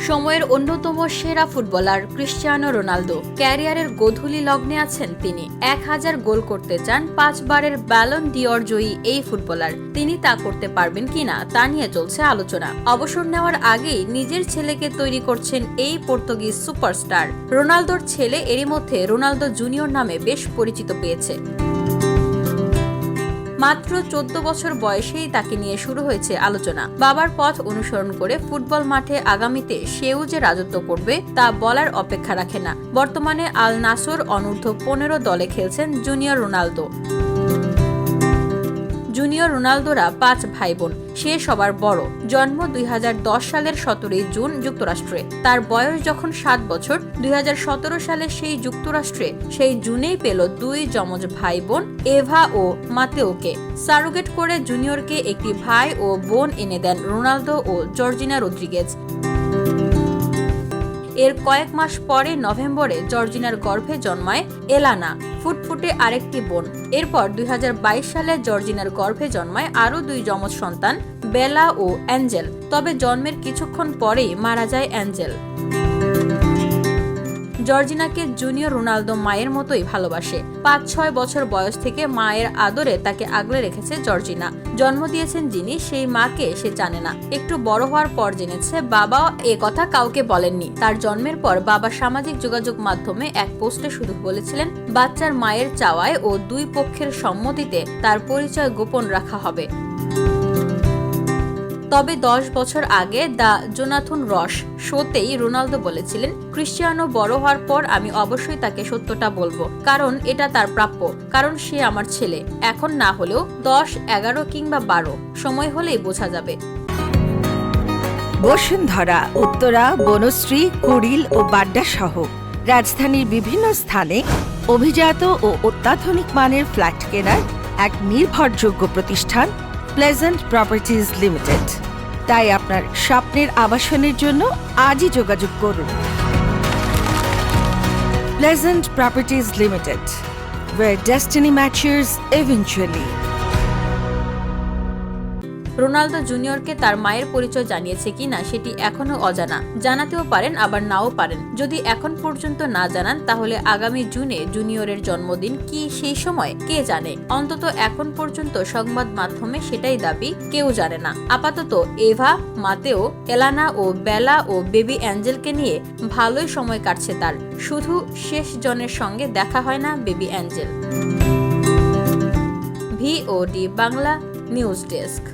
সময়ের অন্যতম সেরা ফুটবলার ক্রিশ্চিয়ানো রোনালদো ক্যারিয়ারের গোধূলি লগ্নে আছেন তিনি। 1000 গোল করতে চান 5 বারের ব্যালন ডিওর জয়ী এই ফুটবলার। তিনি তা করতে পারবেন কিনা তা নিয়ে চলছে আলোচনা। অবসর নেওয়ার আগেই নিজের ছেলেকে তৈরি করছেন এই পর্তুগিজ সুপারস্টার। রোনালদোর ছেলে এরই মধ্যে রোনালদো জুনিয়র নামে বেশ পরিচিত পেয়েছে। মাত্র 14 বছর বয়সেই তাকে নিয়ে শুরু হয়েছে আলোচনা। বাবার পথ অনুসরণ করে ফুটবল মাঠে আগামীতে সেও যে রাজত্ব করবে তা বলার অপেক্ষা রাখে না। বর্তমানে আল নাসর অনূর্ধ্ব 15 দলে খেলছেন জুনিয়র রোনালদো। জুনিয়র রোনালদোরা 5 ভাই বোন। সে সবার বড়। জন্ম 2010 সালের 17 জুন যুক্তরাষ্ট্রে। তার বয়স যখন 7 বছর 2017 সালে সেই যুক্তরাষ্ট্রে সেই জুনেই পেল 2 যমজ ভাই বোন এভা ও মাতেওকে। সারোগেট করে জুনিয়রকে একটি ভাই ও বোন এনে দেন রোনালদো ও জর্জিনা রদ্রিগেজ। এর কয়েক মাস পরে নভেম্বরে জর্জিনার গর্ভে জন্মায় এলানা, ফুটফুটে আরেকটি বোন। এরপর 2022 সালে জর্জিনার গর্ভে জন্মায় আরও 2 যমজ সন্তান বেলা ও অ্যাঞ্জেল। তবে জন্মের কিছুক্ষণ পরেই মারা যায় অ্যাঞ্জেল। জর্জিনাকে জুনিয়র রোনালদো মায়ের মতোই ভালোবাসে। 5-6 বছর বয়স থেকে মায়ের আদরে তাকে আগলে রেখেছে জর্জিনা। জন্ম দিয়েছেন যিনি, সেই মাকে সে জানে না। একটু বড় হওয়ার পর জেনেছে বাবা এ কথা কাউকে বলেননি। তার জন্মের পর বাবা সামাজিক যোগাযোগ মাধ্যমে এক পোস্টে শুধু বলেছিলেন বাচ্চার মায়ের চাওয়ায় ও 2 পক্ষের সম্মতিতে তার পরিচয় গোপন রাখা হবে। তবে 10 বছর আগে দ্য জোনাথন রস শোতেই রোনালদো বলেছিলেন, ক্রিশ্চিয়ানো বড় হওয়ার পর আমি অবশ্যই তাকে সত্যটা বলবো, কারণ এটা তার প্রাপ্য, কারণ সে আমার ছেলে। এখন না হলেও 10, 11 কিংবা 12 সময় হলেই বোঝা যাবে। বসুন্ধরা, উত্তরা, বনশ্রী, কুড়িল ও বাড্ডা সহ রাজধানীর বিভিন্ন স্থানে অভিজাত ও অত্যাধুনিক মানের ফ্ল্যাট কেনার এক নির্ভরযোগ্য প্রতিষ্ঠান প্লেজেন্ট প্রপার্টিজ লিমিটেড। তাই আপনার স্বপ্নের আবাসনের জন্য আজই যোগাযোগ করুন। Pleasant properties limited, where destiny matches eventually. Ronaldo জুনিয়রকে তার মায়ের পরিচয় জানিয়েছে কিনা সেটি এখনো অজানা। জানাতেও পারেন, আবার নাও পারেন। যদি এখন পর্যন্ত না জানান তাহলে আগামী জুনে জুনিয়রের জন্মদিন কি সেই সময় কে জানে। অন্তত এখন পর্যন্ত সংবাদ মাধ্যমে সেটাই দাবি, কেউ জানে না। আপাতত এভা, মাতেও, এলানা ও বেলা ও বেবি অ্যাঞ্জেলকে নিয়ে ভালোই সময় কাটছে তার। শুধু শেষ জনের সঙ্গে দেখা হয় না baby Angel. VOD Bangla news desk.